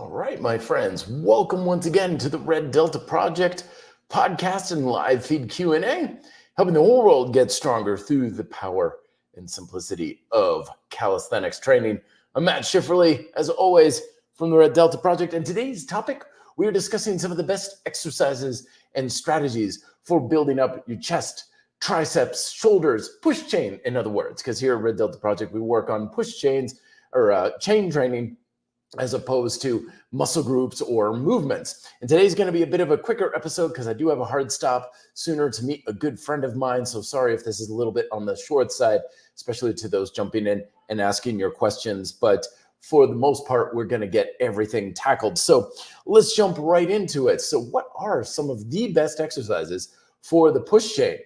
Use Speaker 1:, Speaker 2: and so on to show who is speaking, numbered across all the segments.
Speaker 1: All right, my friends, welcome once again to the Red Delta Project podcast and live feed Q&A, helping the whole world get stronger through the power and simplicity of calisthenics training. I'm Matt Schifferly, as always, from the Red Delta Project, and today's topic, we are discussing some of the best exercises and strategies for building up your chest, triceps, shoulders, push chain, in other words, because here at Red Delta Project, we work on push chains or chain training as opposed to muscle groups or movements. And today's going to be a bit of a quicker episode because I do have a hard stop sooner to meet a good friend of mine. So sorry if this is a little bit on the short side, especially to those jumping in and asking your questions. But for the most part, we're going to get everything tackled. So let's jump right into it. So what are some of the best exercises for the push chain?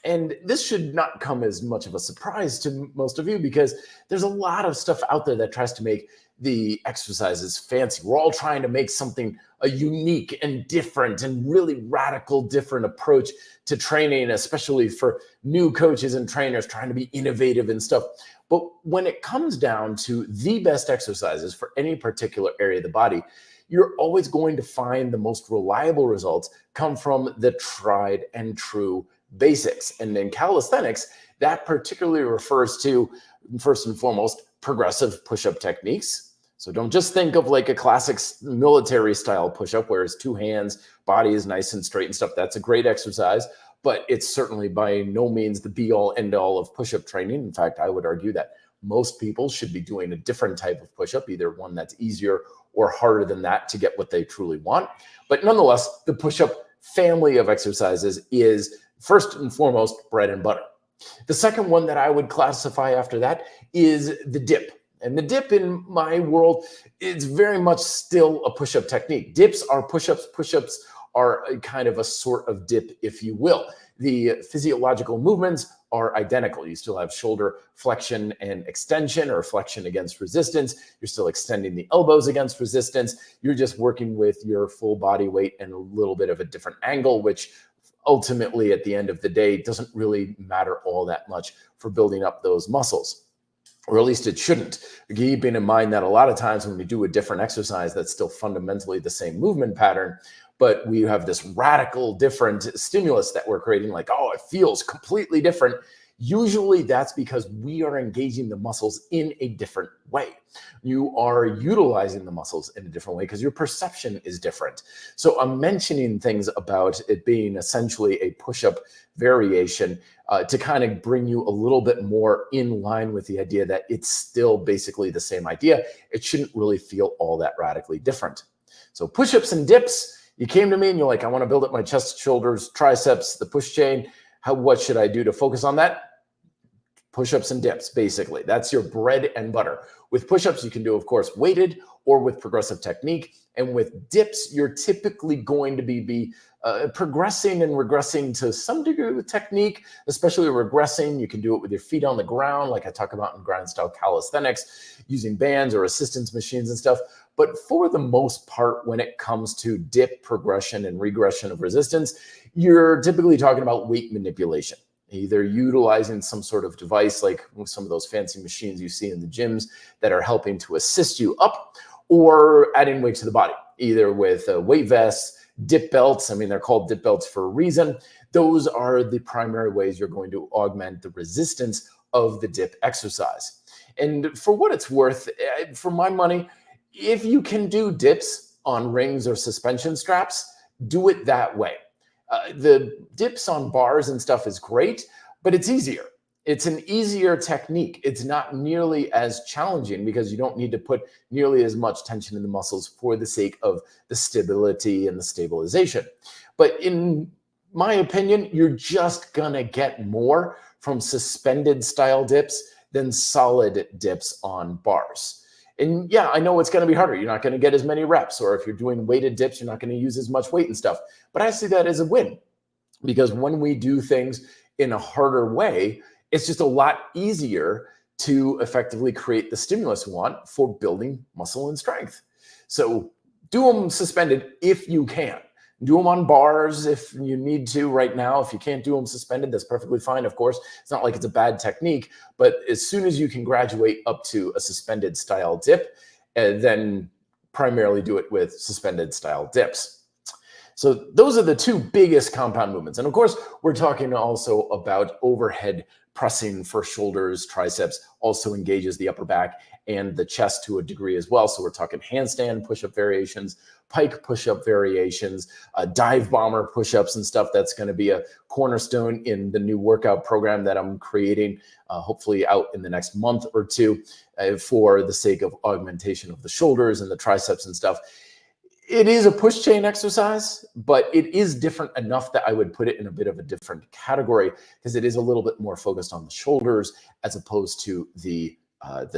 Speaker 1: And this should not come as much of a surprise to most of you because there's a lot of stuff out there that tries to make the exercises fancy. We're all trying to make something a unique and different and really radical different approach to training, especially for new coaches and trainers trying to be innovative and stuff. But when it comes down to the best exercises for any particular area of the body, you're always going to find the most reliable results come from the tried and true basics. And in calisthenics, that particularly refers to, first and foremost, progressive push-up techniques. So don't just think of like a classic military style push-up where it's two hands, body is nice and straight and stuff. That's a great exercise, but it's certainly by no means the be-all end-all of push-up training. In fact, I would argue that most people should be doing a different type of push-up, either one that's easier or harder than that to get what they truly want. But nonetheless, the push-up family of exercises is first and foremost bread and butter. The second one that I would classify after that is the dip. And the dip in my world is very much still a push-up technique. Dips are push-ups. Push-ups are a kind of a sort of dip, if you will. The physiological movements are identical. You still have shoulder flexion and extension or flexion against resistance. You're still extending the elbows against resistance. You're just working with your full body weight and a little bit of a different angle, which ultimately at the end of the day doesn't really matter all that much for building up those muscles. Or at least it shouldn't. Keeping in mind that a lot of times when we do a different exercise, that's still fundamentally the same movement pattern, but we have this radical different stimulus that we're creating, like, oh, it feels completely different. Usually that's because we are engaging the muscles in a different way. You are utilizing the muscles in a different way because your perception is different. So I'm mentioning things about it being essentially a push-up variation to kind of bring you a little bit more in line with the idea that it's still basically the same idea. It shouldn't really feel all that radically different. So push-ups and dips, you came to me and you're like, I want to build up my chest, shoulders, triceps, the push chain. What should I do to focus on that? Push-ups and dips, basically. That's your bread and butter. With push-ups, you can do, of course, weighted or with progressive technique. And with dips, you're typically going to be progressing and regressing to some degree with technique, especially regressing. You can do it with your feet on the ground, like I talk about in grind style calisthenics, using bands or assistance machines and stuff. But for the most part, when it comes to dip progression and regression of resistance, you're typically talking about weight manipulation, either utilizing some sort of device like some of those fancy machines you see in the gyms that are helping to assist you up, or adding weight to the body, either with weight vests, dip belts. I mean, they're called dip belts for a reason. Those are the primary ways you're going to augment the resistance of the dip exercise. And for what it's worth, for my money, if you can do dips on rings or suspension straps, do it that way. The dips on bars and stuff is great, but it's easier. It's an easier technique. It's not nearly as challenging because you don't need to put nearly as much tension in the muscles for the sake of the stability and the stabilization. But in my opinion, you're just gonna get more from suspended style dips than solid dips on bars. And yeah, I know it's going to be harder. You're not going to get as many reps, or if you're doing weighted dips, you're not going to use as much weight and stuff. But I see that as a win because when we do things in a harder way, it's just a lot easier to effectively create the stimulus we want for building muscle and strength. So do them suspended if you can. Do them on bars if you need to right now. If you can't do them suspended, that's perfectly fine. Of course, it's not like it's a bad technique, but as soon as you can graduate up to a suspended style dip, then primarily do it with suspended style dips. So those are the two biggest compound movements. And of course, we're talking also about overhead pressing for shoulders, triceps, also engages the upper back and the chest to a degree as well. So we're talking handstand push-up variations, pike push-up variations, dive bomber push-ups and stuff. That's going to be a cornerstone in the new workout program that I'm creating, hopefully out in the next month or two, for the sake of augmentation of the shoulders and the triceps and stuff. It is a push chain exercise, but it is different enough that I would put it in a bit of a different category, because it is a little bit more focused on the shoulders as opposed to the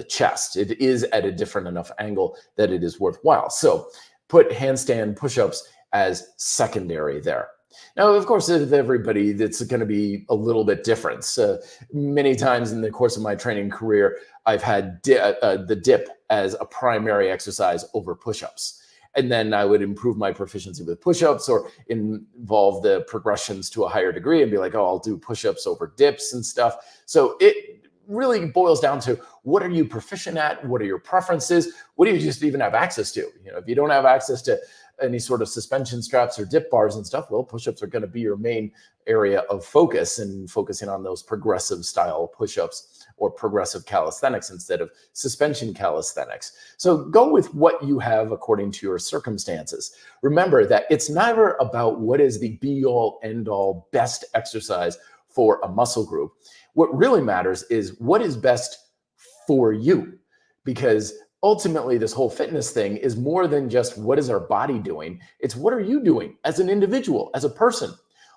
Speaker 1: chest. It is at a different enough angle that it is worthwhile. So put handstand push-ups as secondary there. Now, of course, with everybody, it's going to be a little bit different. So many times in the course of my training career, I've had the dip as a primary exercise over push-ups. And then I would improve my proficiency with push-ups or involve the progressions to a higher degree and be like, oh, I'll do push-ups over dips and stuff. So it really boils down to, what are you proficient at? What are your preferences? What do you just even have access to? You know, if you don't have access to any sort of suspension straps or dip bars and stuff, well, push-ups are going to be your main area of focus, and focusing on those progressive style push-ups or progressive calisthenics instead of suspension calisthenics. So go with what you have according to your circumstances. Remember that it's never about what is the be-all, end-all best exercise for a muscle group. What really matters is what is best for you, because ultimately this whole fitness thing is more than just what is our body doing. It's what are you doing as an individual, as a person.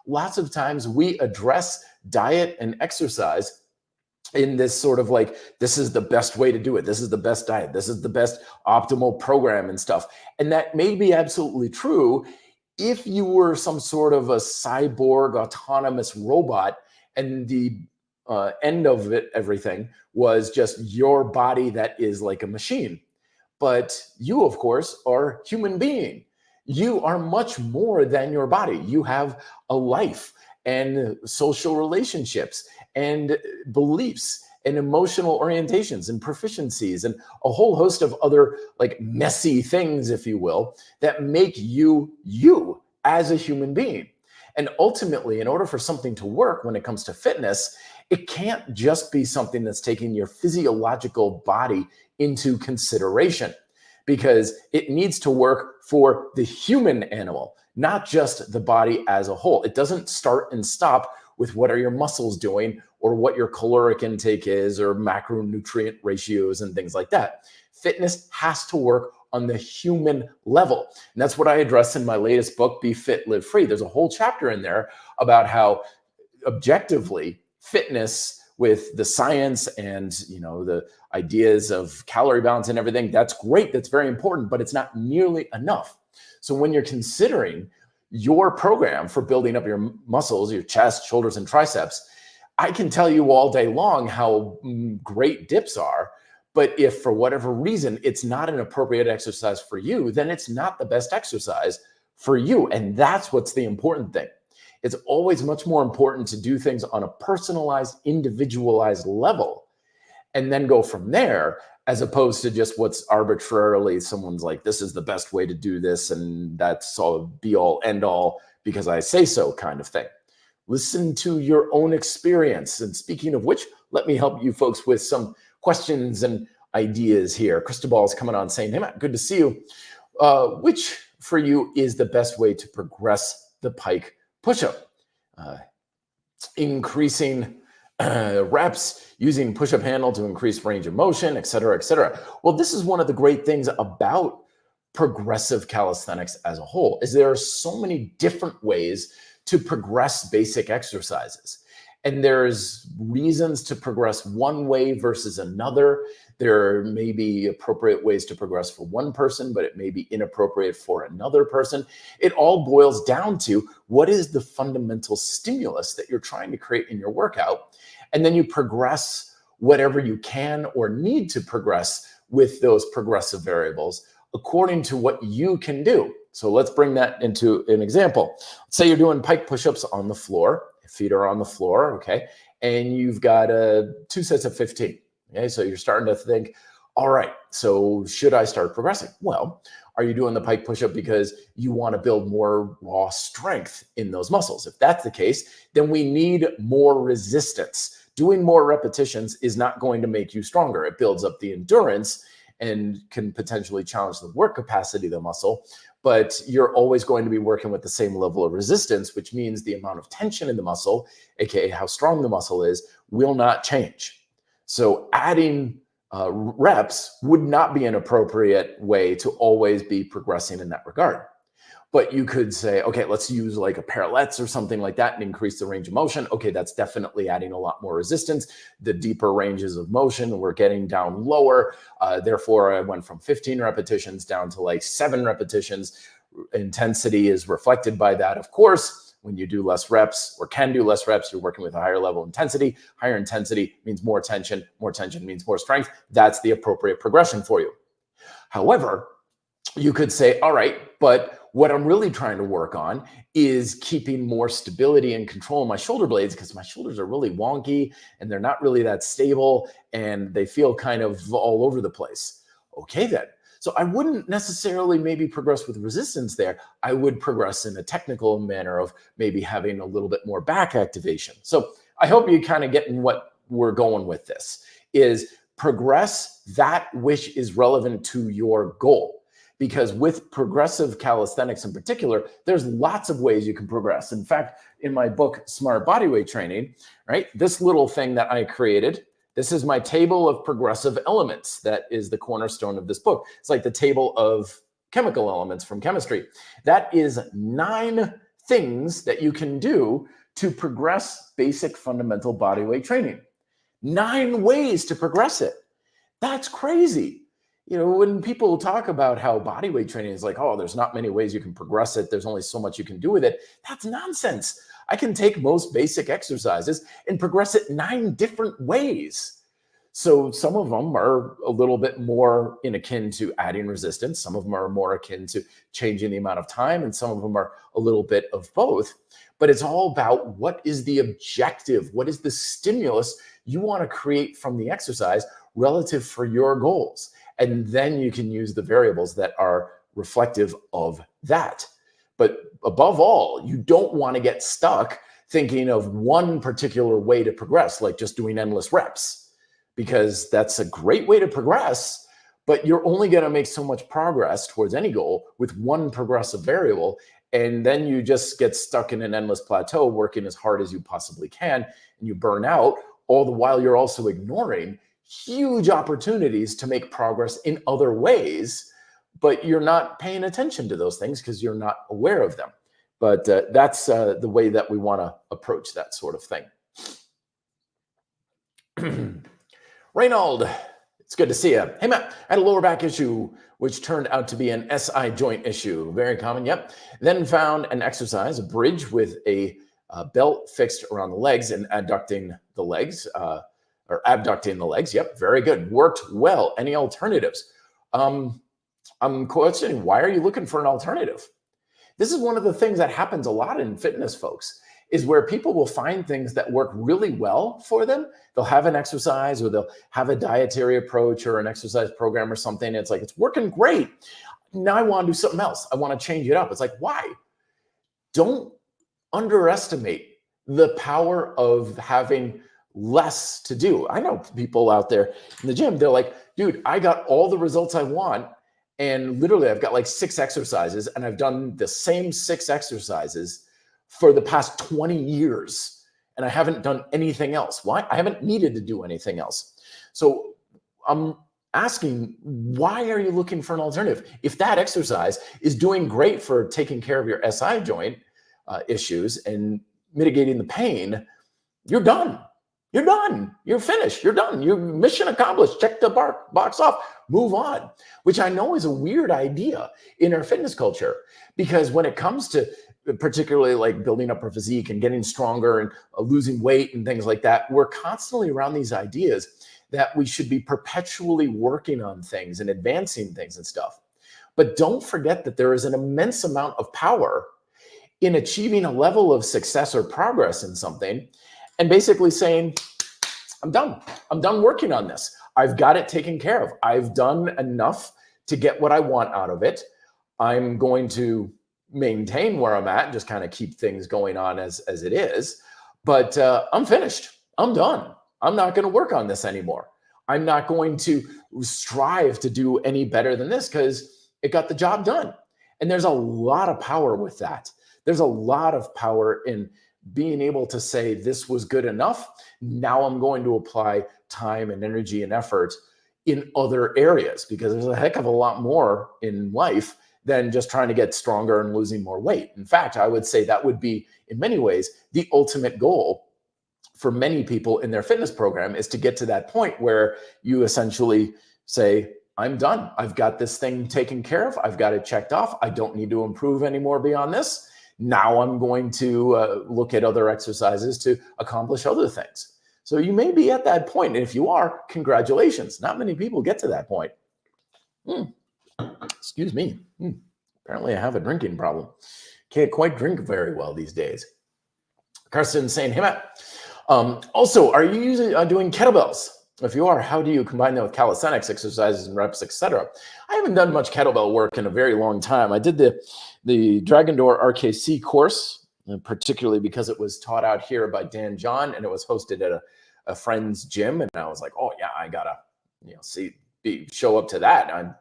Speaker 1: Lots of times we address diet and exercise in this sort of like, this is the best way to do it. This is the best diet. This is the best optimal program and stuff. And that may be absolutely true if you were some sort of a cyborg autonomous robot and the end of it, everything was just your body that is like a machine. But you, of course, are a human being. You are much more than your body. You have a life and social relationships and beliefs and emotional orientations and proficiencies and a whole host of other like messy things, if you will, that make you you as a human being. And ultimately, in order for something to work when it comes to fitness, it can't just be something that's taking your physiological body into consideration, because it needs to work for the human animal, not just the body as a whole. It doesn't start and stop with what are your muscles doing or what your caloric intake is or macronutrient ratios and things like that. Fitness has to work on the human level. And that's what I address in my latest book, Be Fit, Live Free. There's a whole chapter in there about how objectively fitness, with the science and, you know, the ideas of calorie balance and everything, that's great. That's very important, but it's not nearly enough. So when you're considering your program for building up your muscles, your chest, shoulders, and triceps, I can tell you all day long how great dips are. But if for whatever reason it's not an appropriate exercise for you, then it's not the best exercise for you. And that's what's the important thing. It's always much more important to do things on a personalized, individualized level and then go from there, as opposed to just what's arbitrarily someone's like, this is the best way to do this, and that's all be all end all because I say so kind of thing. Listen to your own experience. And speaking of which, let me help you folks with some questions and ideas here. Cristobal is coming on saying, hey, Matt, good to see you. Which for you is the best way to progress the pike push-up? Increasing reps, using push-up handle to increase range of motion, et cetera, et cetera. Well, this is one of the great things about progressive calisthenics as a whole, is there are so many different ways to progress basic exercises. And there's reasons to progress one way versus another. There may be appropriate ways to progress for one person, but it may be inappropriate for another person. It all boils down to what is the fundamental stimulus that you're trying to create in your workout. And then you progress whatever you can or need to progress with those progressive variables according to what you can do. So let's bring that into an example. Let's say you're doing pike push-ups on the floor. Feet are on the floor, okay? And you've got 2 sets of 15, okay? So you're starting to think, All right, so should I start progressing? Well, are you doing the pike push-up because you want to build more raw strength in those muscles? If that's the case, then we need more resistance. Doing more repetitions is not going to make you stronger. It builds up the endurance and can potentially challenge the work capacity of the muscle, but you're always going to be working with the same level of resistance, which means the amount of tension in the muscle, aka how strong the muscle is, will not change. So adding reps would not be an appropriate way to always be progressing in that regard. But you could say, okay, let's use like a parallettes or something like that and increase the range of motion. Okay, that's definitely adding a lot more resistance. The deeper ranges of motion, we're getting down lower. Therefore, I went from 15 repetitions down to like 7 repetitions. Intensity is reflected by that, of course. When you do less reps or can do less reps, you're working with a higher level of intensity. Higher intensity means more tension. More tension means more strength. That's the appropriate progression for you. However, you could say, all right, but what I'm really trying to work on is keeping more stability and control in my shoulder blades because my shoulders are really wonky and they're not really that stable and they feel kind of all over the place. Okay, then. So I wouldn't necessarily maybe progress with resistance there. I would progress in a technical manner of maybe having a little bit more back activation. So I hope you kind of getting what we're going with this is progress that which is relevant to your goal. Because with progressive calisthenics in particular, there's lots of ways you can progress. In fact, in my book, Smart Bodyweight Training, right, this little thing that I created, this is my table of progressive elements. That is the cornerstone of this book. It's like the table of chemical elements from chemistry. That is 9 things that you can do to progress basic fundamental bodyweight training. 9 ways to progress it. That's crazy. You know, when people talk about how bodyweight training is like, oh, there's not many ways you can progress it. There's only so much you can do with it. That's nonsense. I can take most basic exercises and progress it 9 different ways. So some of them are a little bit more akin to adding resistance. Some of them are more akin to changing the amount of time. And some of them are a little bit of both. But it's all about what is the objective? What is the stimulus you want to create from the exercise relative for your goals? And then you can use the variables that are reflective of that. But above all, you don't want to get stuck thinking of one particular way to progress, like just doing endless reps, because that's a great way to progress, but you're only going to make so much progress towards any goal with one progressive variable. And then you just get stuck in an endless plateau, working as hard as you possibly can, and you burn out, all the while you're also ignoring huge opportunities to make progress in other ways, but you're not paying attention to those things because you're not aware of them. But that's the way that we want to approach that sort of thing. Reynald, it's good to see you. Hey, Matt, I had a lower back issue, which turned out to be an SI joint issue. Very common, yep. Then found an exercise, a bridge with a belt fixed around the legs and adducting the legs, or abducting the legs. Yep, very good. Worked well. Any alternatives? I'm questioning, why are you looking for an alternative? This is one of the things that happens a lot in fitness, folks, is where people will find things that work really well for them. They'll have an exercise or they'll have a dietary approach or an exercise program or something. It's like, it's working great. Now I want to do something else. I want to change it up. It's like, why? Don't underestimate the power of having less to do. I know people out there in the gym, they're like, dude, I got all the results I want. And literally I've got like 6 exercises and I've done the same 6 exercises for the past 20 years. And I haven't done anything else. Why? I haven't needed to do anything else. So I'm asking, why are you looking for an alternative? If that exercise is doing great for taking care of your SI joint issues and mitigating the pain, you're done. You're done. You're finished. You're done. Your mission accomplished. Check the box off. Move on, which I know is a weird idea in our fitness culture, because when it comes to particularly like building up our physique and getting stronger and losing weight and things like that, we're constantly around these ideas that we should be perpetually working on things and advancing things and stuff. But don't forget that there is an immense amount of power in achieving a level of success or progress in something and basically saying, I'm done. I'm done working on this. I've got it taken care of. I've done enough to get what I want out of it. I'm going to maintain where I'm at and just kind of keep things going on as it is. But I'm finished. I'm done. I'm not going to work on this anymore. I'm not going to strive to do any better than this because it got the job done. And there's a lot of power with that. There's a lot of power in being able to say this was good enough. Now I'm going to apply time and energy and effort in other areas, because there's a heck of a lot more in life than just trying to get stronger and losing more weight. In fact, I would say that would be, in many ways, the ultimate goal for many people in their fitness program, is to get to that point where you essentially say, I'm done. I've got this thing taken care of. I've got it checked off. I don't need to improve anymore beyond this. Now I'm going to look at other exercises to accomplish other things. So you may be at that point. And if you are, congratulations. Not many people get to that point. Excuse me. Apparently I have a drinking problem. Can't quite drink very well these days. Carson saying, hey, Matt. Also, are you doing kettlebells? If you are, how do you combine them with calisthenics exercises and reps, etc.? I haven't done much kettlebell work in a very long time. I did the Dragon Door RKC course, particularly because it was taught out here by Dan John, and it was hosted at a friend's gym. And I was like, oh yeah, I gotta, show up to that. I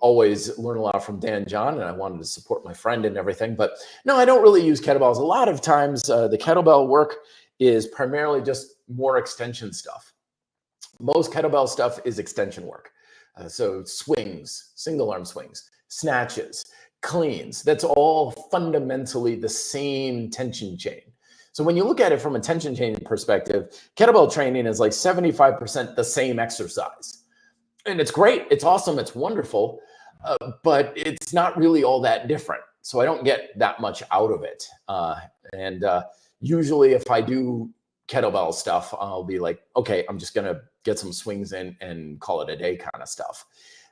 Speaker 1: always learn a lot from Dan John, and I wanted to support my friend and everything. But no, I don't really use kettlebells. A lot of times, the kettlebell work is primarily just more extension stuff. Most kettlebell stuff is extension work. So swings, single arm swings, snatches, cleans, that's all fundamentally the same tension chain. So when you look at it from a tension chain perspective, kettlebell training is like 75% the same exercise. And it's great, it's awesome, it's wonderful, but it's not really all that different. So I don't get that much out of it. Usually if I do kettlebell stuff, I'll be like, okay, I'm just gonna get some swings in and call it a day kind of stuff.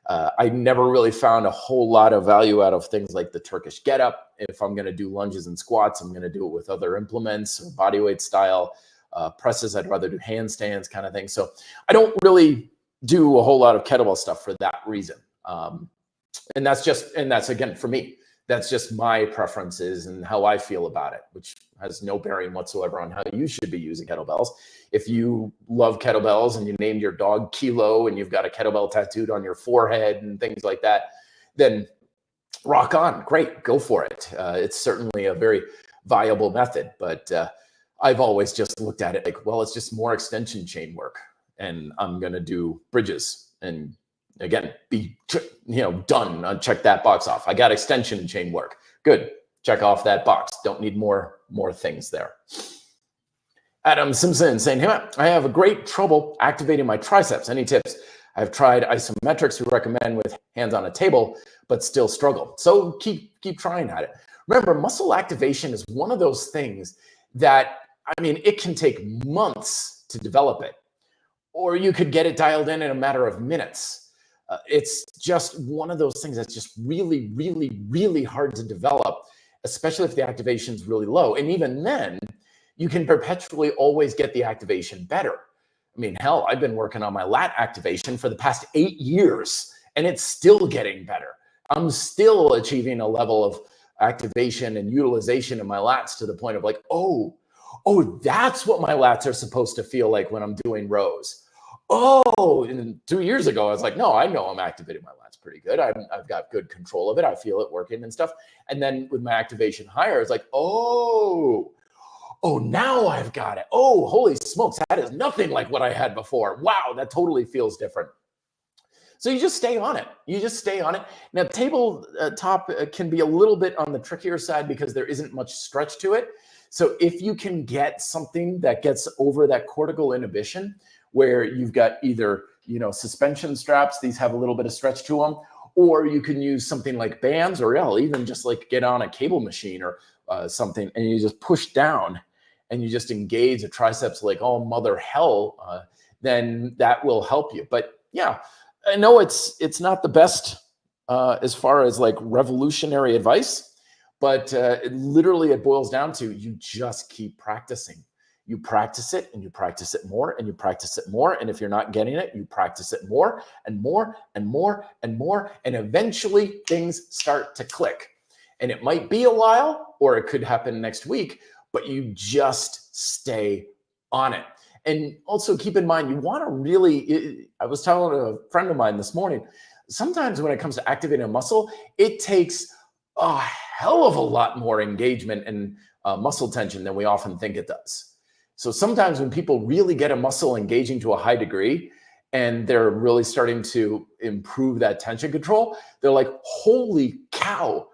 Speaker 1: I never really found a whole lot of value out of things like the Turkish get up. If I'm gonna do lunges and squats, I'm gonna do it with other implements or bodyweight style. Presses, I'd rather do handstands kind of thing. So I don't really do a whole lot of kettlebell stuff for that reason. And that's again, for me, that's just my preferences and how I feel about it, which has no bearing whatsoever on how you should be using kettlebells. If you love kettlebells and you named your dog Kilo and you've got a kettlebell tattooed on your forehead and things like that, then rock on, great, go for it. It's certainly a very viable method, but I've always just looked at it like, well, it's just more extension chain work, and I'm gonna do bridges and again, be done. Check that box off. I got extension chain work. Good. Check off that box. Don't need more things there. Adam Simpson saying, hey, Matt, I have a great trouble activating my triceps. Any tips? I've tried isometrics we recommend with hands on a table, but still struggle. So keep trying at it. Remember, muscle activation is one of those things that, it can take months to develop it, or you could get it dialed in a matter of minutes. It's just one of those things that's just really, really, really hard to develop, especially if the activation is really low. And even then, you can perpetually always get the activation better. Hell, I've been working on my lat activation for the past 8 years, and it's still getting better. I'm still achieving a level of activation and utilization in my lats to the point of like, oh, that's what my lats are supposed to feel like when I'm doing rows. Oh, and 2 years ago, I was like, no, I know I'm activating my lats pretty good. I've got good control of it. I feel it working and stuff. And then with my activation higher, it's like, oh, now I've got it. Oh, holy smokes, that is nothing like what I had before. Wow, that totally feels different. So you just stay on it. Now, tabletop can be a little bit on the trickier side because there isn't much stretch to it. So if you can get something that gets over that cortical inhibition, where you've got either, suspension straps, these have a little bit of stretch to them, or you can use something like bands, or even just like get on a cable machine or something, and you just push down and you just engage the triceps like, oh, mother hell, then that will help you. But yeah, I know it's not the best as far as like revolutionary advice, but it boils down to you just keep practicing. You practice it and you practice it more and you practice it more. And if you're not getting it, you practice it more and more and more and more. And eventually things start to click. And it might be a while, or it could happen next week, but you just stay on it. And also keep in mind, you want to really, I was telling a friend of mine this morning, sometimes when it comes to activating a muscle, it takes a hell of a lot more engagement and muscle tension than we often think it does. So sometimes when people really get a muscle engaging to a high degree and they're really starting to improve that tension control, they're like, holy cow,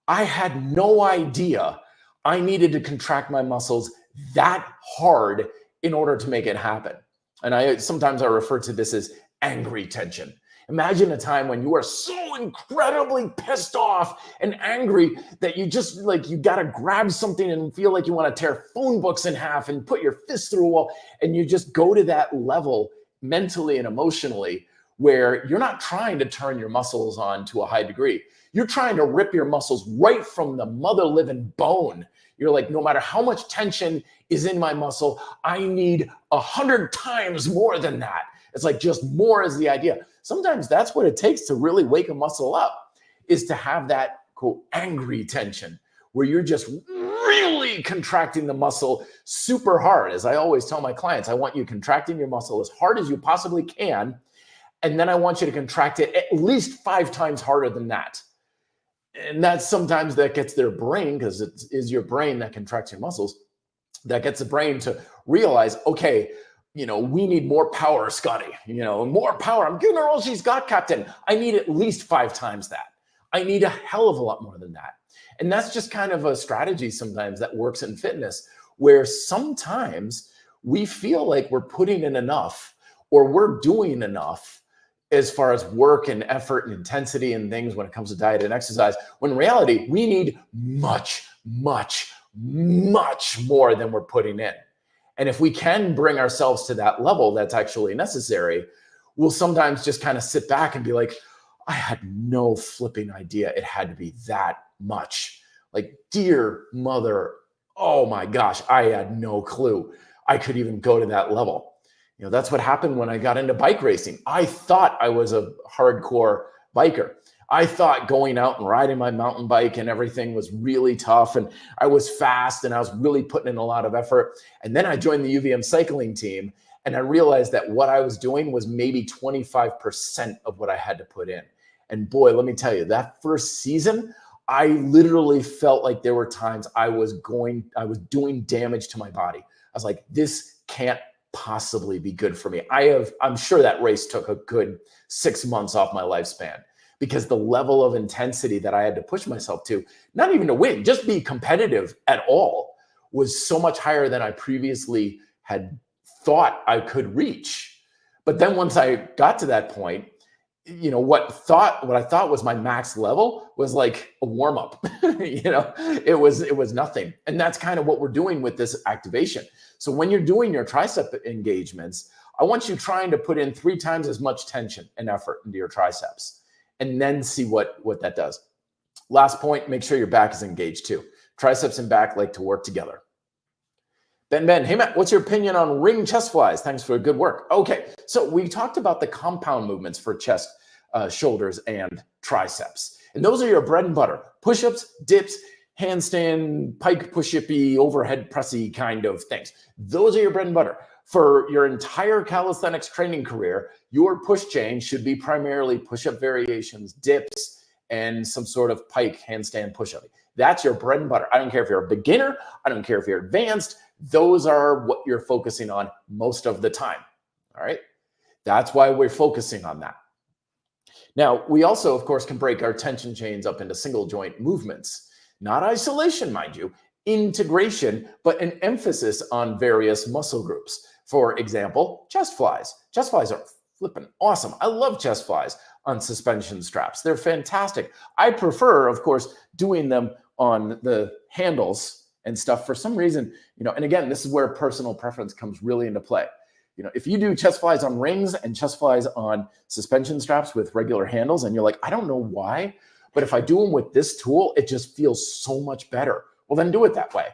Speaker 1: I had no idea I needed to contract my muscles that hard in order to make it happen. And sometimes I refer to this as angry tension. Imagine a time when you are so incredibly pissed off and angry that you just like, you got to grab something and feel like you want to tear phone books in half and put your fist through a wall. And you just go to that level mentally and emotionally where you're not trying to turn your muscles on to a high degree. You're trying to rip your muscles right from the mother living bone. You're like, no matter how much tension is in my muscle, I need 100 times more than that. It's like just more is the idea. Sometimes that's what it takes to really wake a muscle up, is to have that quote angry tension where you're just really contracting the muscle super hard. As I always tell my clients, I want you contracting your muscle as hard as you possibly can. And then I want you to contract it at least 5 times harder than that. And that's sometimes that gets their brain, because it is your brain that contracts your muscles, that gets the brain to realize, okay, we need more power, Scotty, more power. I'm giving her all she's got, Captain. I need at least 5 times that. I need a hell of a lot more than that. And that's just kind of a strategy sometimes that works in fitness, where sometimes we feel like we're putting in enough or we're doing enough as far as work and effort and intensity and things when it comes to diet and exercise, when in reality, we need much, much, much more than we're putting in. And if we can bring ourselves to that level that's actually necessary, we'll sometimes just kind of sit back and be like, I had no flipping idea it had to be that much. Like, dear mother, oh my gosh, I had no clue I could even go to that level. That's what happened when I got into bike racing. I thought I was a hardcore biker. I thought going out and riding my mountain bike and everything was really tough, and I was fast and I was really putting in a lot of effort. And then I joined the UVM cycling team, and I realized that what I was doing was maybe 25% of what I had to put in. And boy, let me tell you, that first season, I literally felt like there were times I was doing damage to my body. I was like, this can't possibly be good for me. I'm sure that race took a good 6 months off my lifespan, because the level of intensity that I had to push myself to, not even to win, just be competitive at all, was so much higher than I previously had thought I could reach. But then once I got to that point, what I thought was my max level was like a warm up. It was nothing. And that's kind of what we're doing with this activation. So when you're doing your tricep engagements, I want you trying to put in 3 times as much tension and effort into your triceps, and then see what that does. Last point, make sure your back is engaged too. Triceps and back like to work together. Ben, hey Matt, what's your opinion on ring chest flies? Thanks for good work. Okay, so we talked about the compound movements for chest, shoulders, and triceps. And those are your bread and butter. Push-ups, dips, handstand, pike push-uppy, overhead pressy kind of things. Those are your bread and butter. For your entire calisthenics training career, your push chain should be primarily push-up variations, dips, and some sort of pike handstand push-up. That's your bread and butter. I don't care if you're a beginner. I don't care if you're advanced. Those are what you're focusing on most of the time. All right. That's why we're focusing on that. Now, we also, of course, can break our tension chains up into single joint movements, not isolation, mind you, integration, but an emphasis on various muscle groups. For example, chest flies. Chest flies are flipping awesome. I love chest flies on suspension straps. They're fantastic. I prefer, of course, doing them on the handles and stuff for some reason, and again, this is where personal preference comes really into play. If you do chest flies on rings and chest flies on suspension straps with regular handles, and you're like, I don't know why, but if I do them with this tool, it just feels so much better. Well, then do it that way.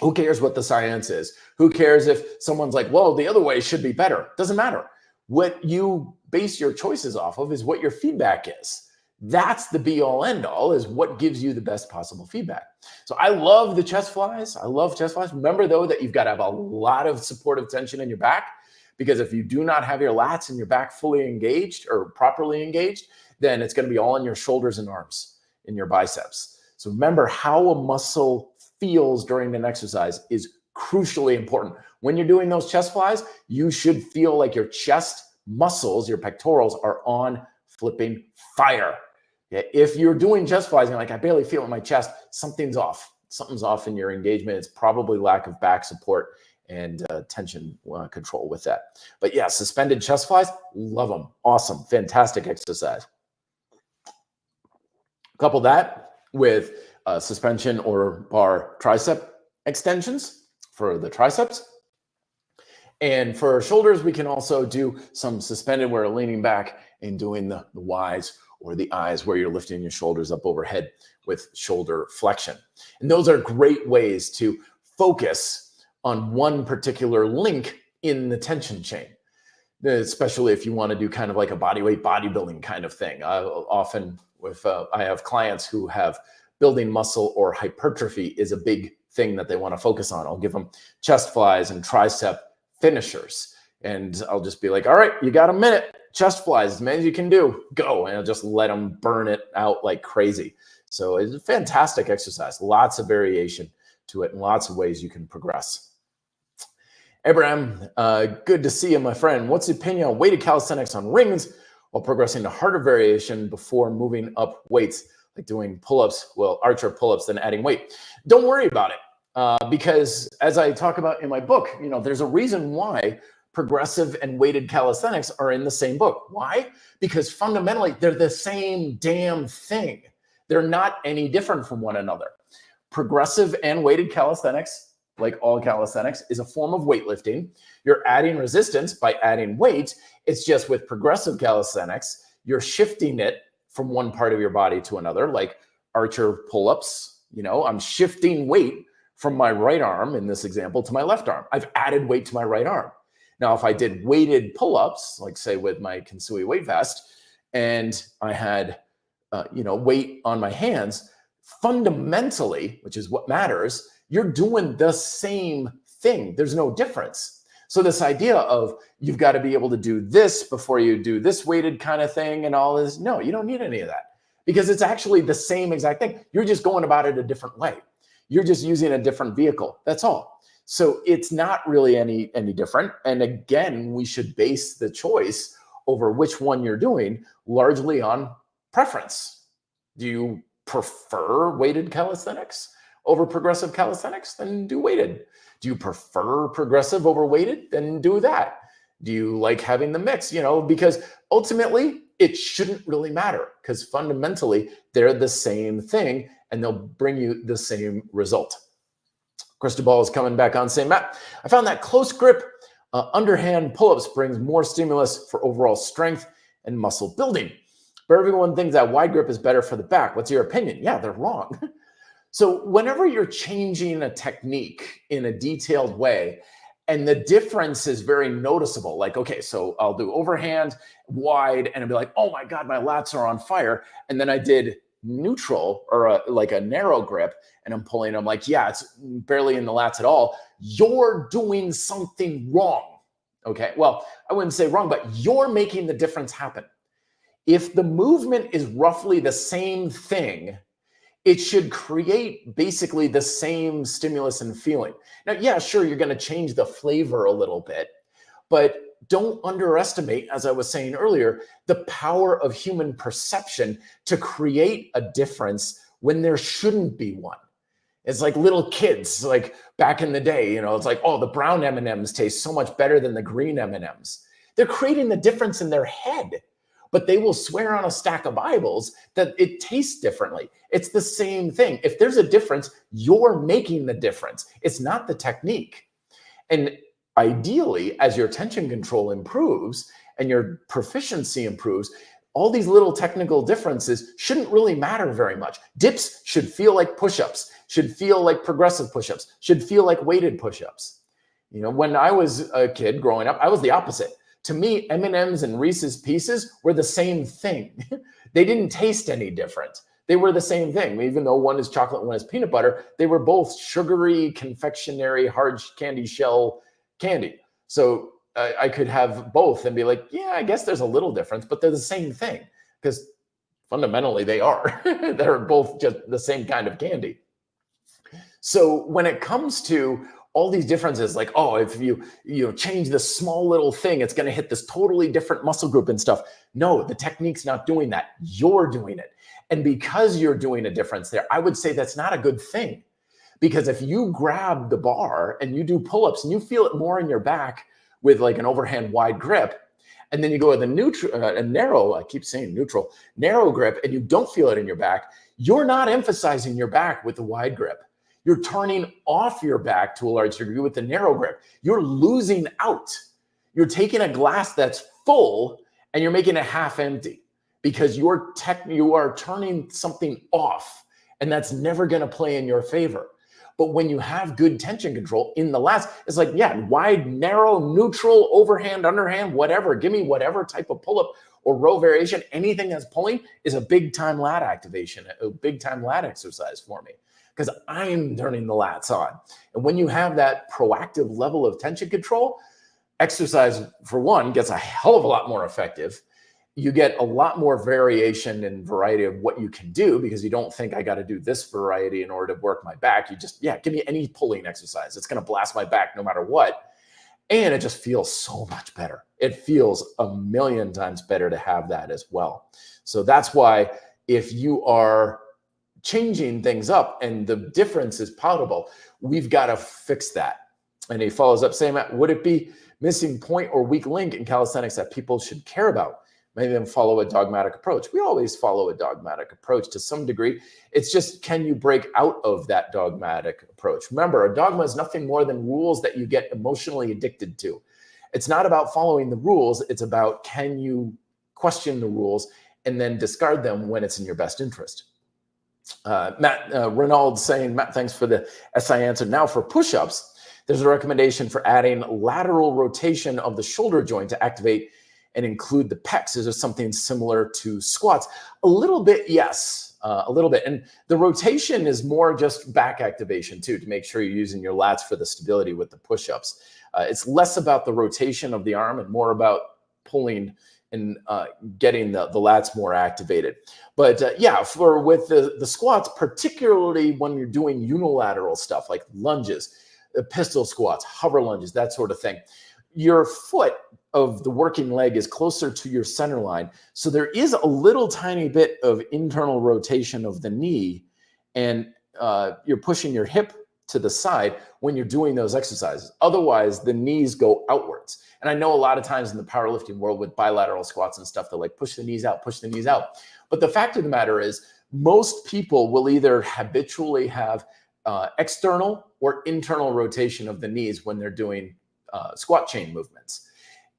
Speaker 1: Who cares what the science is? Who cares if someone's like, well, the other way should be better? Doesn't matter. What you base your choices off of is what your feedback is. That's the be all end all, is what gives you the best possible feedback. So I love the chest flies. I love chest flies. Remember though, that you've got to have a lot of supportive tension in your back, because if you do not have your lats and your back fully engaged or properly engaged, then it's going to be all in your shoulders and arms, in your biceps. So remember, how a muscle feels during an exercise is crucially important. When you're doing those chest flies, you should feel like your chest muscles, your pectorals, are on flipping fire. Yeah, if you're doing chest flies and you're like, I barely feel it in my chest, something's off. Something's off in your engagement. It's probably lack of back support and tension control with that. But yeah, suspended chest flies, love them. Awesome, fantastic exercise. Couple that with suspension or bar tricep extensions for the triceps. And for shoulders, we can also do some suspended where we're leaning back and doing the Ys or the Is, where you're lifting your shoulders up overhead with shoulder flexion. And those are great ways to focus on one particular link in the tension chain, especially if you want to do kind of like a bodyweight bodybuilding kind of thing. Often I have clients who have building muscle or hypertrophy is a big thing that they want to focus on. I'll give them chest flies and tricep finishers. And I'll just be like, all right, you got a minute, chest flies, as many as you can do, go. And I'll just let them burn it out like crazy. So it's a fantastic exercise, lots of variation to it and lots of ways you can progress. Abraham, good to see you, my friend. What's the opinion on weighted calisthenics on rings while progressing to harder variation before moving up weights, like doing pull-ups, well, archer pull-ups, then adding weight? Don't worry about it, because as I talk about in my book, there's a reason why progressive and weighted calisthenics are in the same book. Why? Because fundamentally, they're the same damn thing. They're not any different from one another. Progressive and weighted calisthenics, like all calisthenics, is a form of weightlifting. You're adding resistance by adding weight. It's just with progressive calisthenics, you're shifting it from one part of your body to another, like archer pull-ups. I'm shifting weight from my right arm, in this example, to my left arm. I've added weight to my right arm. Now, if I did weighted pull-ups, like say with my Kintsugi weight vest, and I had, weight on my hands, fundamentally, which is what matters, you're doing the same thing. There's no difference. So this idea of you've got to be able to do this before you do this weighted kind of thing and all this, no, you don't need any of that, because it's actually the same exact thing. You're just going about it a different way. You're just using a different vehicle. That's all. So it's not really any different. And again, we should base the choice over which one you're doing largely on preference. Do you prefer weighted calisthenics over progressive calisthenics? Then do weighted. Do you prefer progressive over weighted? Then do that. Do you like having the mix? Because ultimately it shouldn't really matter, because fundamentally they're the same thing and they'll bring you the same result. Cristobal is coming back on, saying, Matt, I found that close grip underhand pull-ups brings more stimulus for overall strength and muscle building. But everyone thinks that wide grip is better for the back. What's your opinion? Yeah, they're wrong. So whenever you're changing a technique in a detailed way, and the difference is very noticeable, like, okay, so I'll do overhand, wide, and I'll be like, oh my God, my lats are on fire. And then I did neutral, or like a narrow grip, and I'm pulling, I'm like, yeah, it's barely in the lats at all. You're doing something wrong. Okay, well, I wouldn't say wrong, but you're making the difference happen. If the movement is roughly the same thing, it should create basically the same stimulus and feeling. Now, yeah, sure, you're going to change the flavor a little bit, but don't underestimate, as I was saying earlier, the power of human perception to create a difference when there shouldn't be one. It's like little kids, like back in the day, it's like, oh, the brown M&Ms taste so much better than the green M&Ms. They're creating the difference in their head, but they will swear on a stack of Bibles that it tastes differently. It's the same thing. If there's a difference, you're making the difference. It's not the technique. And ideally, as your tension control improves and your proficiency improves, all these little technical differences shouldn't really matter very much. Dips should feel like push-ups, should feel like progressive push-ups, should feel like weighted push-ups. You know, when I was a kid growing up, I was the opposite. To me, M&Ms and Reese's Pieces were the same thing. They didn't taste any different. They were the same thing. Even though one is chocolate and one is peanut butter, they were both sugary, confectionery, hard candy shell candy. So I could have both and be like, yeah, I guess there's a little difference, but they're the same thing because fundamentally they are. They're both just the same kind of candy. So when it comes to all these differences, like, oh, if you change this small little thing, it's going to hit this totally different muscle group and stuff. No, the technique's not doing that. You're doing it. And because you're doing a difference there, I would say that's not a good thing. Because if you grab the bar and you do pull-ups and you feel it more in your back with like an overhand wide grip, and then you go with a narrow, I keep saying neutral, narrow grip, and you don't feel it in your back, you're not emphasizing your back with the wide grip. You're turning off your back to a large degree with the narrow grip. You're losing out. You're taking a glass that's full and you're making it half empty because you are turning something off, and that's never going to play in your favor. But when you have good tension control in the lats, it's like, yeah, wide, narrow, neutral, overhand, underhand, whatever. Give me whatever type of pull-up or row variation. Anything that's pulling is a big-time lat activation, a big-time lat exercise for me, because I'm turning the lats on. And when you have that proactive level of tension control, exercise, for one, gets a hell of a lot more effective. You get a lot more variation and variety of what you can do because you don't think I got to do this variety in order to work my back. You just, give me any pulling exercise. It's going to blast my back no matter what. And it just feels so much better. It feels a million times better to have that as well. So that's why if you are changing things up and the difference is palatable, we've got to fix that. And he follows up saying, Matt, would it be missing point or weak link in calisthenics that people should care about? Maybe them follow a dogmatic approach. We always follow a dogmatic approach to some degree. It's just, can you break out of that dogmatic approach? Remember, a dogma is nothing more than rules that you get emotionally addicted to. It's not about following the rules. It's about, can you question the rules and then discard them when it's in your best interest? Matt Renaud saying, Matt, thanks for the SI answer. Now for push-ups, there's a recommendation for adding lateral rotation of the shoulder joint to activate and include the pecs. Is there something similar to squats? A little bit, yes, a little bit. And the rotation is more just back activation too, to make sure you're using your lats for the stability with the push-ups. It's less about the rotation of the arm and more about pulling and getting the lats more activated. But with the squats, particularly when you're doing unilateral stuff like lunges, pistol squats, hover lunges, that sort of thing, your foot of the working leg is closer to your center line. So there is a little tiny bit of internal rotation of the knee, and you're pushing your hip to the side when you're doing those exercises. Otherwise, the knees go outwards. And I know a lot of times in the powerlifting world with bilateral squats and stuff, they're like, push the knees out, push the knees out. But the fact of the matter is, most people will either habitually have external or internal rotation of the knees when they're doing squat chain movements.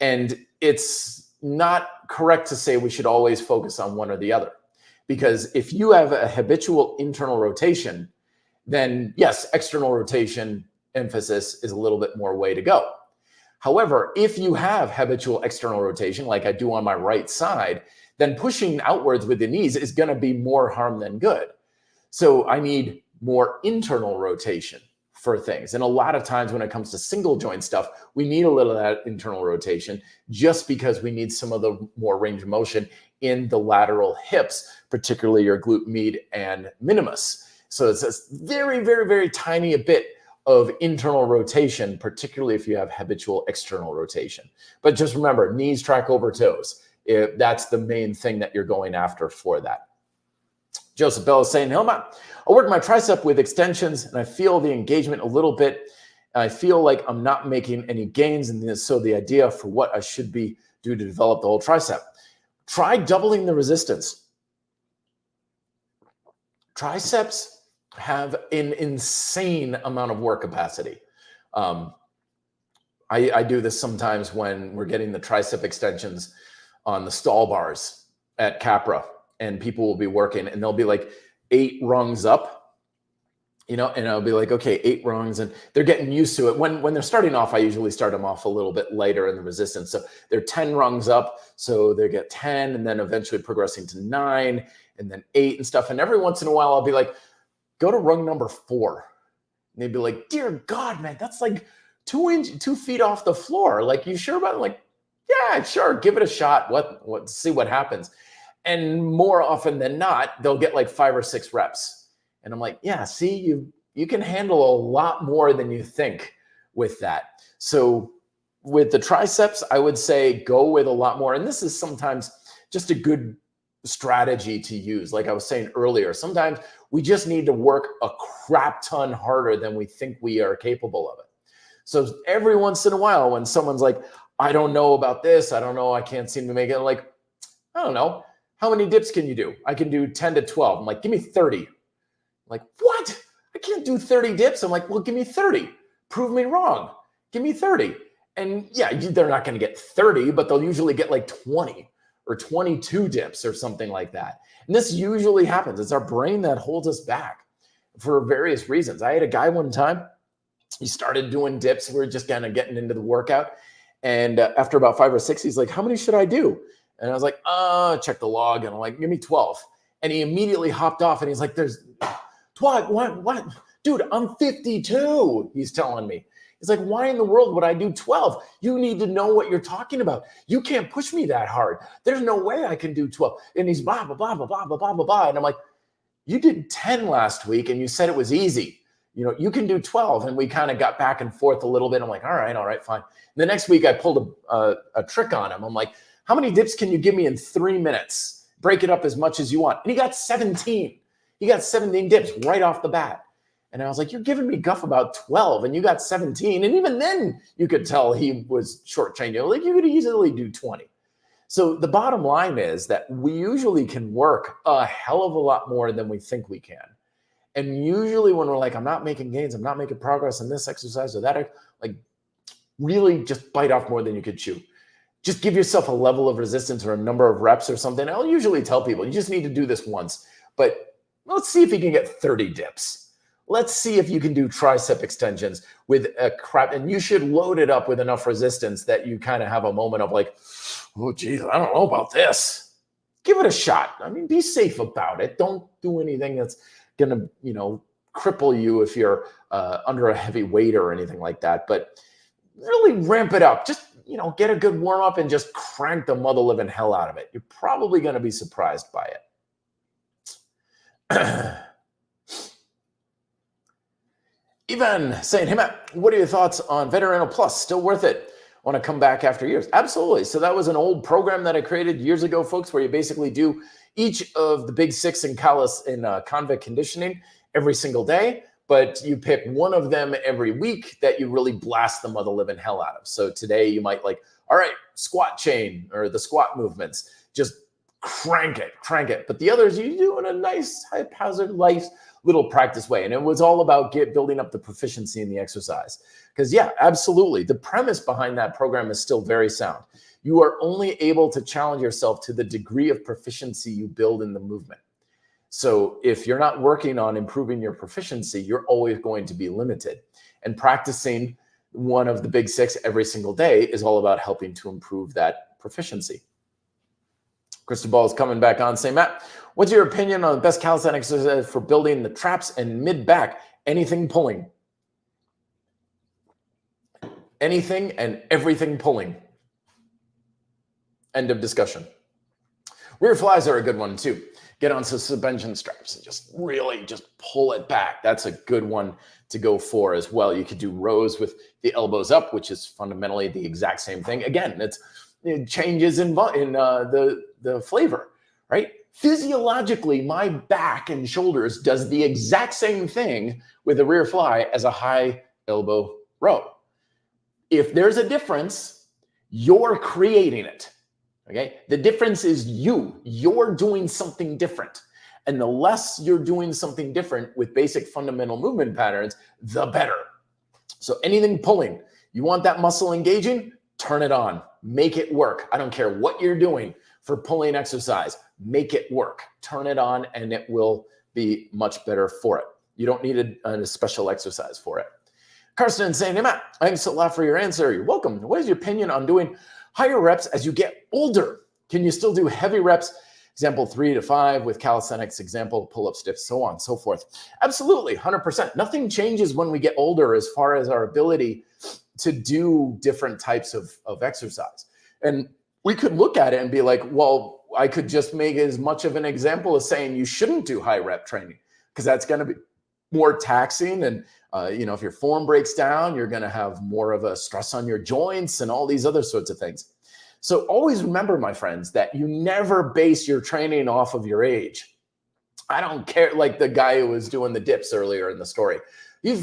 Speaker 1: And it's not correct to say we should always focus on one or the other. Because if you have a habitual internal rotation, then yes, external rotation emphasis is a little bit more way to go. However, if you have habitual external rotation, like I do on my right side, then pushing outwards with the knees is going to be more harm than good. So I need more internal rotation for things. And a lot of times when it comes to single joint stuff, we need a little of that internal rotation just because we need some of the more range of motion in the lateral hips, particularly your glute med and minimus. So it's a very, very, very tiny a bit of internal rotation, particularly if you have habitual external rotation. But just remember, knees track over toes. That's the main thing that you're going after for that. Joseph Bell is saying, Hilma, I work my tricep with extensions and I feel the engagement a little bit. I feel like I'm not making any gains. And so the idea for what I should be doing to develop the whole tricep. Try doubling the resistance. Triceps have an insane amount of work capacity. I do this sometimes when we're getting the tricep extensions on the stall bars. at Capra, and people will be working and they'll be like 8 rungs up, and I'll be like, okay, 8 rungs, and they're getting used to it. When they're starting off, I usually start them off a little bit lighter in the resistance. So they're 10 rungs up, so they get 10, and then eventually progressing to 9, and then 8 and stuff. And every once in a while, I'll be like, go to rung number 4. And they'd be like, dear God, man, that's like 2 feet off the floor. Like, you sure about it? Like, yeah, sure, give it a shot. See what happens. And more often than not, they'll get like 5 or 6 reps. And I'm like, yeah, see, you can handle a lot more than you think with that. So with the triceps, I would say go with a lot more. And this is sometimes just a good strategy to use. Like I was saying earlier, sometimes we just need to work a crap ton harder than we think we are capable of it. So every once in a while, when someone's like, I don't know about this, I don't know, I can't seem to make it, I'm like, I don't know, how many dips can you do? I can do 10 to 12. I'm like, give me 30. I'm like, what? I can't do 30 dips. I'm like, well, give me 30. Prove me wrong. Give me 30. And yeah, they're not going to get 30, but they'll usually get like 20 or 22 dips or something like that. And this usually happens. It's our brain that holds us back for various reasons. I had a guy one time, he started doing dips. We were just kind of getting into the workout. And after about 5 or 6, he's like, how many should I do? And I was like, check the log. And I'm like, give me 12. And he immediately hopped off and he's like, there's 12, what? Dude, I'm 52, he's telling me. He's like, why in the world would I do 12? You need to know what you're talking about. You can't push me that hard. There's no way I can do 12. And he's blah, blah, blah, blah, blah, blah, blah, blah. And I'm like, you did 10 last week and you said it was easy. You can do 12. And we kind of got back and forth a little bit. I'm like, all right, fine. And the next week I pulled a trick on him. I'm like, how many dips can you give me in 3 minutes? Break it up as much as you want. And he got 17. He got 17 dips right off the bat. And I was like, you're giving me guff about 12 and you got 17. And even then you could tell he was shortchanging. Like, you could easily do 20. So the bottom line is that we usually can work a hell of a lot more than we think we can. And usually when we're like, I'm not making gains, I'm not making progress in this exercise or that, like, really just bite off more than you could chew. Just give yourself a level of resistance or a number of reps or something. I'll usually tell people, you just need to do this once. But let's see if you can get 30 dips. Let's see if you can do tricep extensions with a crap. And you should load it up with enough resistance that you kind of have a moment of like, oh, geez, I don't know about this. Give it a shot. I mean, be safe about it. Don't do anything that's going to, cripple you if you're under a heavy weight or anything like that. But really ramp it up. Just, get a good warm up and just crank the mother living hell out of it. You're probably going to be surprised by it. Ivan saying, hey, Matt, what are your thoughts on Veterano Plus? Still worth it? Want to come back after years? Absolutely. So that was an old program that I created years ago, folks, where you basically do each of the big 6 in convict conditioning every single day, but you pick one of them every week that you really blast the mother living hell out of. So today you might all right, squat chain or the squat movements, just crank it. But the others you do in a nice, haphazard, light little practice way. And it was all about building up the proficiency in the exercise. Because yeah, absolutely. The premise behind that program is still very sound. You are only able to challenge yourself to the degree of proficiency you build in the movement. So if you're not working on improving your proficiency, you're always going to be limited. And practicing one of the big 6 every single day is all about helping to improve that proficiency. Crystal is coming back on saying, Matt, what's your opinion on the best calisthenics exercise for building the traps and mid-back? Anything pulling. Anything and everything pulling. End of discussion. Rear flies are a good one too. Get on some suspension straps and just really just pull it back. That's a good one to go for as well. You could do rows with the elbows up, which is fundamentally the exact same thing. Again, it changes in the flavor, right? Physiologically, my back and shoulders does the exact same thing with a rear fly as a high elbow row. If there's a difference, you're creating it. Okay, the difference is you're doing something different. And the less you're doing something different with basic fundamental movement patterns, the better. So anything pulling, you want that muscle engaging, turn it on, make it work. I don't care what you're doing for pulling exercise, make it work. Turn it on and it will be much better for it. You don't need a special exercise for it. Karsten saying, hey, Matt, thanks a lot for your answer. You're welcome. What is your opinion on doing higher reps as you get older? Can you still do heavy reps? Example 3 to 5 with calisthenics, example pull-ups, dips, so on and so forth. Absolutely, 100%. Nothing changes when we get older as far as our ability to do different types of exercise. And we could look at it and be like, well, I could just make as much of an example as saying you shouldn't do high rep training because that's going to be more taxing. And, if your form breaks down, you're going to have more of a stress on your joints and all these other sorts of things. So always remember, my friends, that you never base your training off of your age. I don't care, like the guy who was doing the dips earlier in the story.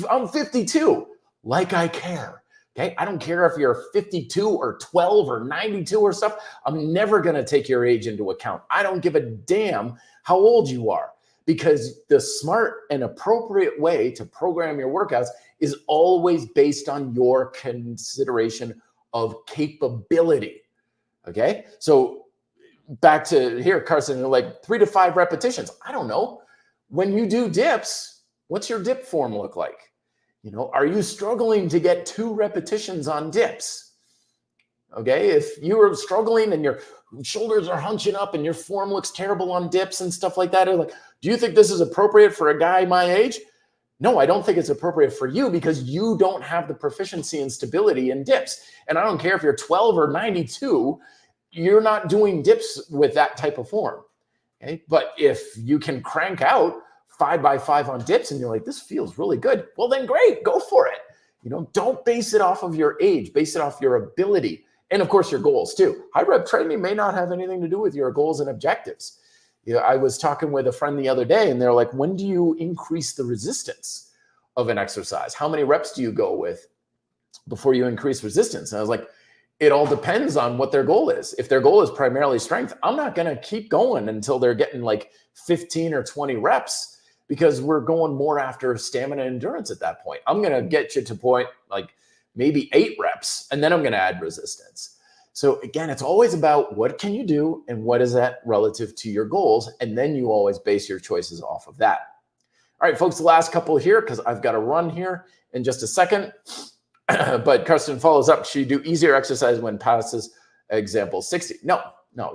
Speaker 1: I'm 52, like I care. Okay, I don't care if you're 52 or 12 or 92 or stuff. I'm never going to take your age into account. I don't give a damn how old you are, because the smart and appropriate way to program your workouts is always based on your consideration of capability. Okay, so back to here, Carson, like 3 to 5 repetitions. I don't know. When you do dips, what's your dip form look like? Are you struggling to get 2 repetitions on dips? Okay, if you are struggling and your shoulders are hunching up and your form looks terrible on dips and stuff like that, like, do you think this is appropriate for a guy my age? No, I don't think it's appropriate for you because you don't have the proficiency and stability in dips. And I don't care if you're 12 or 92, you're not doing dips with that type of form. Okay, but if you can crank out 5x5 on dips and you're like, this feels really good, well then great, go for it. Don't base it off of your age, base it off your ability. And of course your goals too. High rep training may not have anything to do with your goals and objectives. I was talking with a friend the other day and they're like, when do you increase the resistance of an exercise? How many reps do you go with before you increase resistance? And I was like, it all depends on what their goal is. If their goal is primarily strength, I'm not going to keep going until they're getting like 15 or 20 reps, because we're going more after stamina and endurance at that point. I'm going to get you to point like maybe 8 reps, and then I'm going to add resistance. So again, it's always about what can you do and what is that relative to your goals, and then you always base your choices off of that. All right, folks, the last couple here, because I've got to run here in just a second. But Karsten follows up. Should you do easier exercise when passes example 60? No.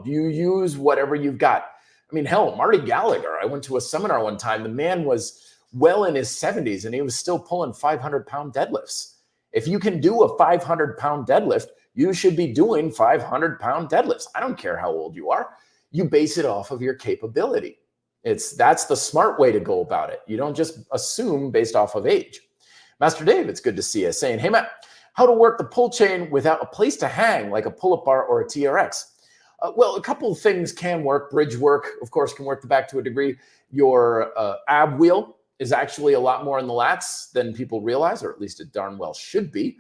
Speaker 1: You use whatever you've got. I mean, hell, Marty Gallagher, I went to a seminar one time. The man was well in his 70s and he was still pulling 500-pound deadlifts. If you can do a 500-pound deadlift, you should be doing 500-pound deadlifts. I don't care how old you are. You base it off of your capability. That's the smart way to go about it. You don't just assume based off of age. Master Dave, it's good to see you, saying, hey, Matt, how to work the pull chain without a place to hang, like a pull-up bar or a TRX? Well, a couple of things can work. Bridge work, of course, can work the back to a degree. Your ab wheel is actually a lot more in the lats than people realize, or at least it darn well should be.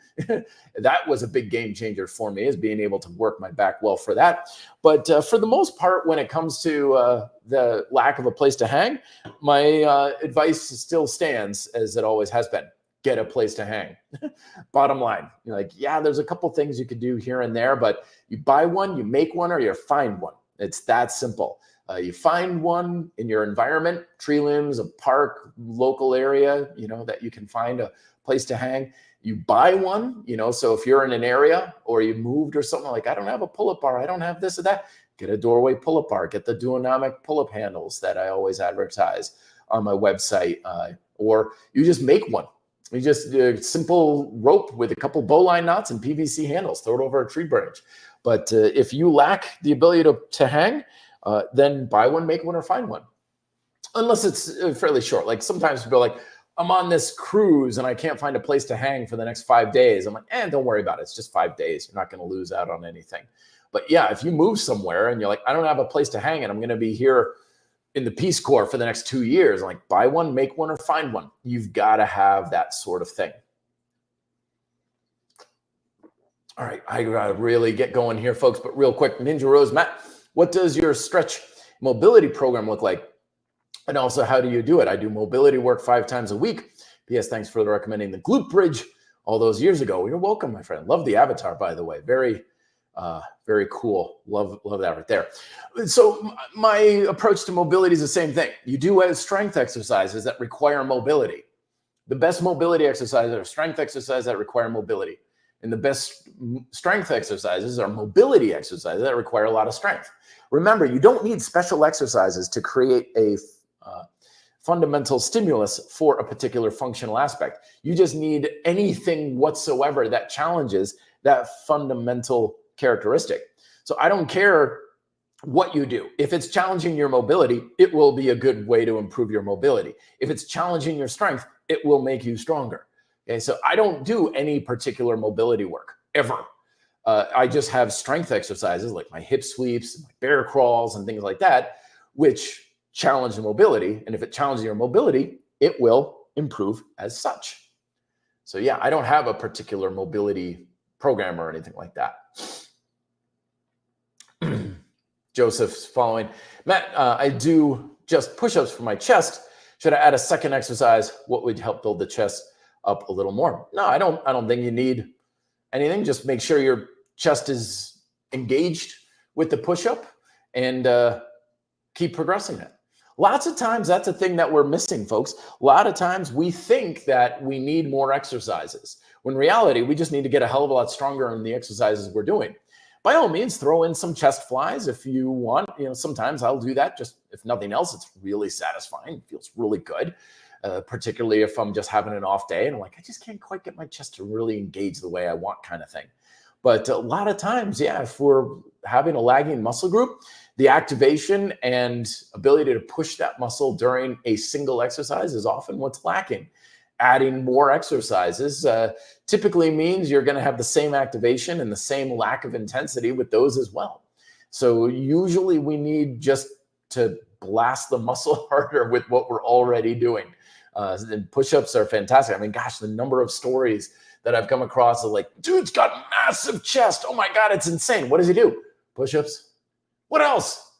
Speaker 1: That was a big game changer for me, is being able to work my back well for that. But for the most part, when it comes to the lack of a place to hang, my advice still stands as it always has been. Get a place to hang. Bottom line, you're like, yeah, there's a couple things you could do here and there, but you buy one, you make one, or you find one. It's that simple. You find one in your environment, tree limbs, a park, local area, that you can find a place to hang. You buy one, so if you're in an area or you moved or something, like, I don't have a pull-up bar, I don't have this or that, get a doorway pull-up bar, get the duonomic pull-up handles that I always advertise on my website, or you just make one. You just simple rope with a couple bowline knots and PVC handles, throw it over a tree branch. But if you lack the ability to hang, then buy one, make one, or find one. Unless it's fairly short. Like sometimes people are like, I'm on this cruise and I can't find a place to hang for the next 5 days. I'm like, don't worry about it. It's just 5 days. You're not going to lose out on anything. But yeah, if you move somewhere and you're like, I don't have a place to hang and I'm going to be here in the Peace Corps for the next 2 years, like, buy one, make one, or find one. You've got to have that sort of thing. All right, I gotta really get going here, folks, but real quick, Ninja Rose, Matt, what does your stretch mobility program look like? And also, how do you do it? I do mobility work 5 times a week. P.S. Thanks for recommending the glute bridge all those years ago. You're welcome, my friend. Love the avatar, by the way. Very Very cool. Love that right there. So my approach to mobility is the same thing. You do have strength exercises that require mobility. The best mobility exercises are strength exercises that require mobility. And the best strength exercises are mobility exercises that require a lot of strength. Remember, you don't need special exercises to create a fundamental stimulus for a particular functional aspect. You just need anything whatsoever that challenges that fundamental characteristic. So I don't care what you do. If it's challenging your mobility, it will be a good way to improve your mobility. If it's challenging your strength, it will make you stronger. Okay, so I don't do any particular mobility work ever. I just have strength exercises like my hip sweeps, my bear crawls, and things like that, which challenge the mobility. And if it challenges your mobility, it will improve as such. So yeah, I don't have a particular mobility program or anything like that. Joseph's following. Matt, I do just push-ups for my chest. Should I add a second exercise? What would help build the chest up a little more? No, I don't think you need anything. Just make sure your chest is engaged with the push-up and keep progressing it. Lots of times that's a thing that we're missing, folks. A lot of times we think that we need more exercises, when in reality, we just need to get a hell of a lot stronger in the exercises we're doing. By all means, throw in some chest flies if you want. Sometimes I'll do that. Just if nothing else, it's really satisfying. It feels really good, particularly if I'm just having an off day and I'm like, I just can't quite get my chest to really engage the way I want, kind of thing. But a lot of times, yeah, if we're having a lagging muscle group, the activation and ability to push that muscle during a single exercise is often what's lacking. Adding more exercises typically means you're going to have the same activation and the same lack of intensity with those as well. So usually we need just to blast the muscle harder with what we're already doing. And push-ups are fantastic. I mean, gosh, the number of stories that I've come across are like, dude's got massive chest. Oh my God, it's insane. What does he do? Push-ups. What else?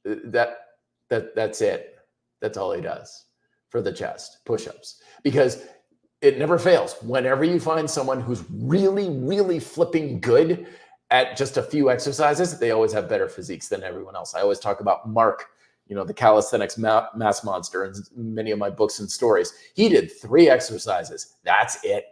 Speaker 1: That's it. That's all he does for the chest, push-ups. Because it never fails. Whenever you find someone who's really, really flipping good at just a few exercises, they always have better physiques than everyone else. I always talk about Mark, the Calisthenics mass monster in many of my books and stories. He did 3 exercises. That's it.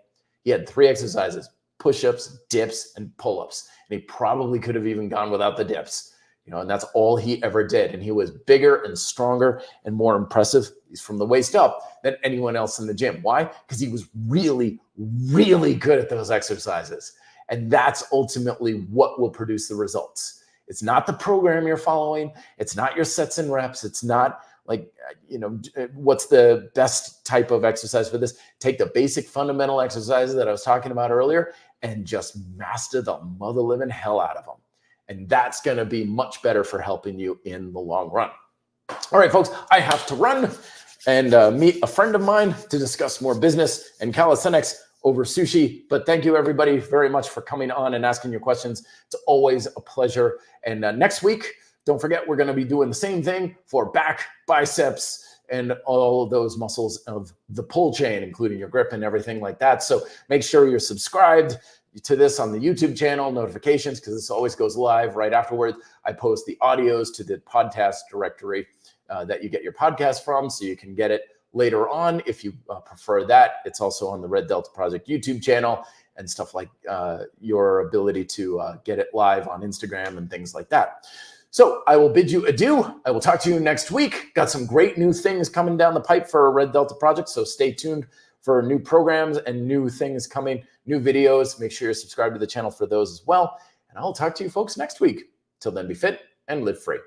Speaker 1: He had 3 exercises: push-ups, dips, and pull-ups. And he probably could have even gone without the dips. And that's all he ever did. And he was bigger and stronger and more impressive, he's from the waist up, than anyone else in the gym. Why? Because he was really, really good at those exercises. And that's ultimately what will produce the results. It's not the program you're following. It's not your sets and reps. It's not like, what's the best type of exercise for this? Take the basic fundamental exercises that I was talking about earlier and just master the mother living hell out of them. And that's going to be much better for helping you in the long run. All right, folks, I have to run and meet a friend of mine to discuss more business and calisthenics over sushi. But thank you, everybody, very much for coming on and asking your questions. It's always a pleasure. And next week, don't forget, we're going to be doing the same thing for back, biceps, and all of those muscles of the pull chain, including your grip and everything like that. So make sure you're subscribed to this on the YouTube channel, notifications, because this always goes live right afterwards. I post the audios to the podcast directory that you get your podcast from, so you can get it later on if you prefer that. It's also on the Red Delta Project YouTube channel and stuff like your ability to get it live on Instagram and things like that. So I will bid you adieu. I will talk to you next week. Got some great new things coming down the pipe for Red Delta Project, so stay tuned for new programs and new things coming, new videos. Make sure you're subscribed to the channel for those as well. And I'll talk to you folks next week. Till then, be fit and live free.